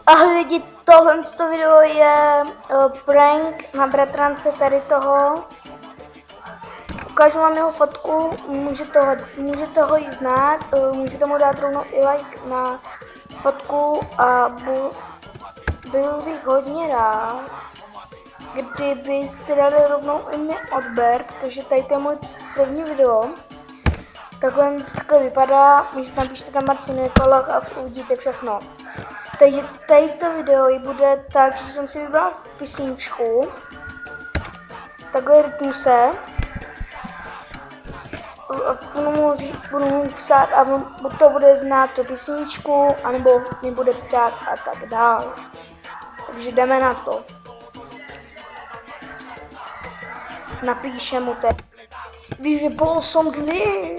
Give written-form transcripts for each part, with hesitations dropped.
Ahoj lidi, tohle video je prank na bratrance tady toho. Ukážu vám jeho fotku, můžete ho i znát, můžete mu dát rovnou i like na fotku a byl bych hodně rád, kdybyste dali rovnou i mi odběr, protože tady to je můj první video. Takhle vypadá, můžete napíšte tam Martin Nikolach a uvidíte všechno. Takže tady to video bude tak, že jsem si vybral písničku, takhle rytmuse, budu mu psát a to bude znát tu písničku, anebo mi bude psát a tak dále. Takže jdeme na to. Napíšem mu teď. Víš, že bol som zlý.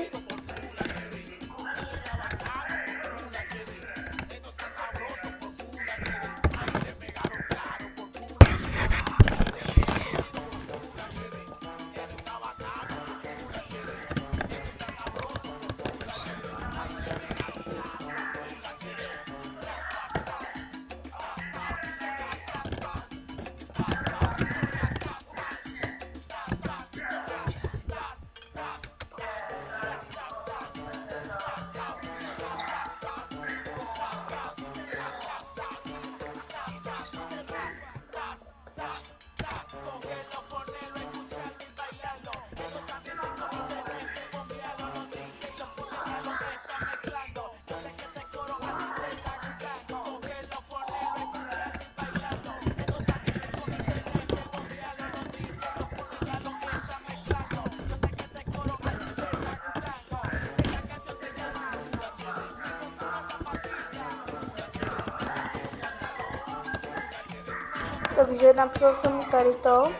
Takže napsal jsem mu tady to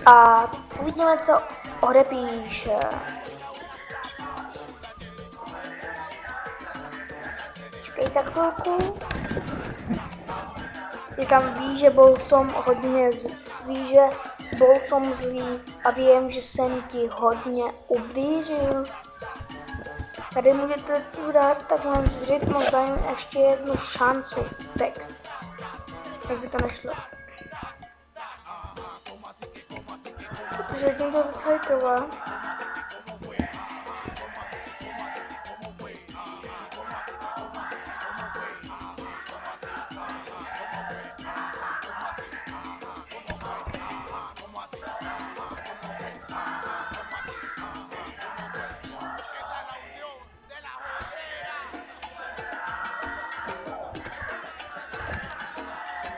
a uvidíme, co odepíše. Čekej tak chvilku. Je tam ví, že bol som hodně zlý a vím, že jsem ti hodně ublížil. Tady můžete tu dát takhle z rytmu, dajím ještě jednu šancu text. Tak by to nešlo. Takže tím to docela trvá.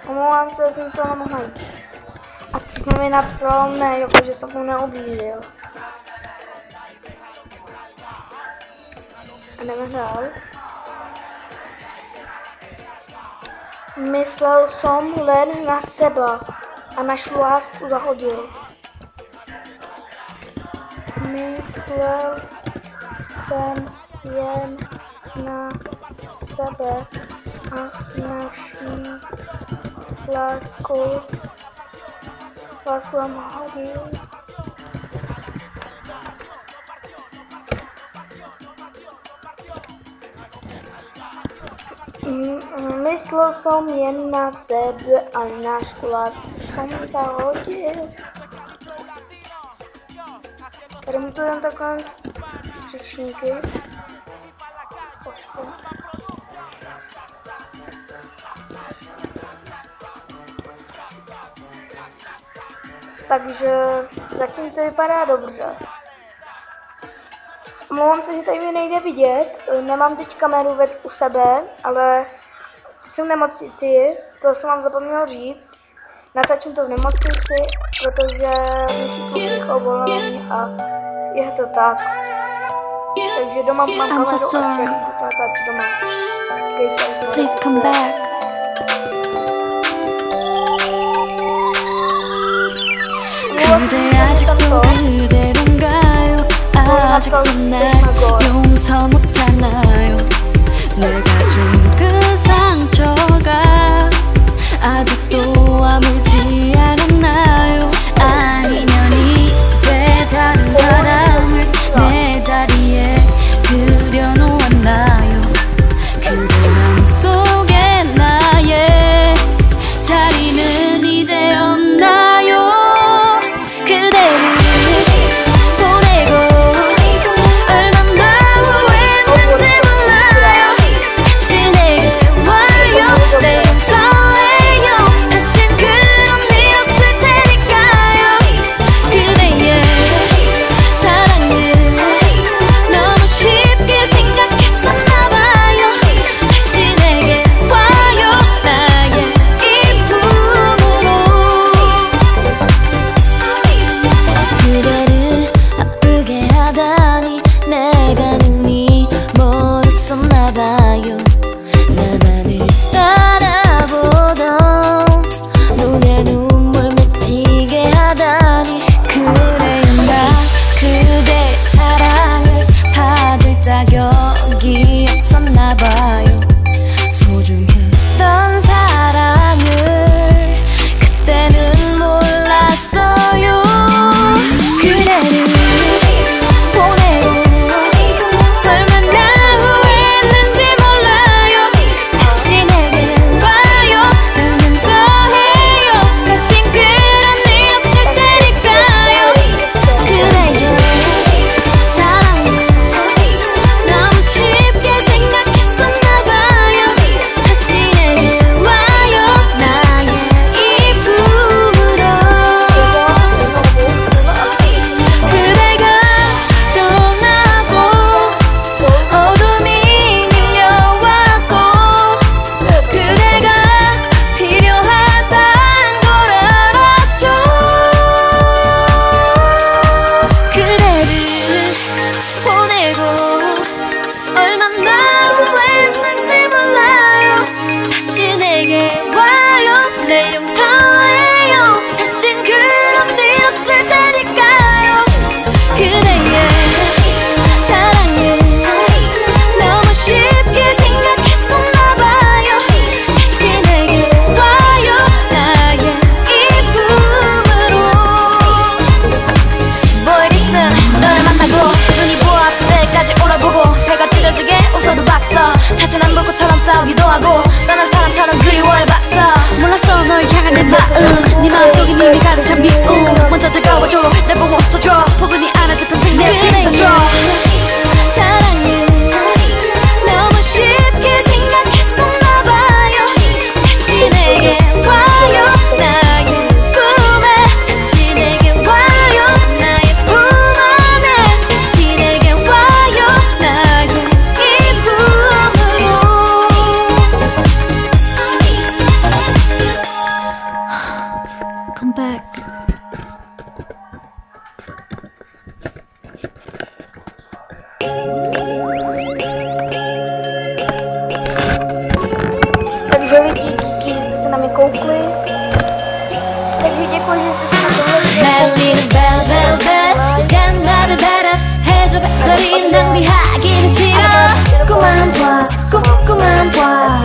Omlouvám se, že jsem to nemohla jít. A teď mi napsal ne, jakože jsem mu neublížil. A jdeme dál. Myslel jsem len na sebe a našu lásku zahodil. Myslel jsem jen na sebe a naši lásku vám hodil. Myslel jsem jen na sebe a našu lásku jsem zahodil. Tady mu to dám takové řečníky. Takže zatím to vypadá dobře. Omlouvám se, že tady mě nejde vidět, nemám teď kameru u sebe, ale jsem v nemocnici, to jsem vám zapomněl říct. Natáčím to v nemocnici, protože musím povolení a je to tak. Takže doma mám kameru a všechno to natáčím doma. Please come back. 그대 아직도 그대로인가요? 아직도 날 용서 못하나요? 내가 준 그 상처가 아직도 아물지 않았나요? 아니면 이제 그대를 아프게 하다니 내가 눈이 멀었었나봐요. 나만을 바라보던 눈에 눈물 맺히게 하다니. 그래요 나 그대 사랑을 받을 자격이 없었나봐요. 소중했던 사랑을 그때는 몰랐어요. 그대를 보내고 얼마나 후회했는지 몰라요. 다시 내게 와요. 난 용서해요. 다신 그런 일 없을 테니까요. 그래요 사랑을 너무 쉽게 생각했었나봐요. 다시 내게 와요. 나의 이 품으로. 그대가 떠나고 어둠이 밀려왔고 그대가 필요하단 걸 알았죠. 그대를 보내고 얼마나 후회했는지 몰라요. 다시 내게 와요. 내 용서해요. 다신 그런 일 없을 테니까요. 그대의 사랑을 너무 쉽게 생각했었나봐요. 다시 내게 와요. 나의 이 품으로. 뭘 있음 너를 만나고 눈이 부어 아플 때까지 울어보고 해가 찢어지게 웃어도 봤어. 다시 난 불꽃처럼 싸우기도 하고 떠난 사람처럼 그리워해봤어. 몰랐어 널 향한 내 마음. 네 마음속에 눈이 가득 찬 미움. 먼저 다가와줘 날 보고 웃어줘. 포근히 안아줘 평생 내 옆에 있어줘. 사랑을 너무 쉽게 생각했었나봐요. 다시 내게 와요. 나의 꿈에 다시 내게 와요. 나의 품 안에 다시 내게 와요. 나의 이 품으로. Come back. Takže lidi, díky, že jste se na mě koukli. Takže děkuji, že jste se na tohle 날리는 벨벨벨 이젠 나를 배려해줘. 배터리 낭비하기는 싫어. 꿈만 봐 꿈만 봐.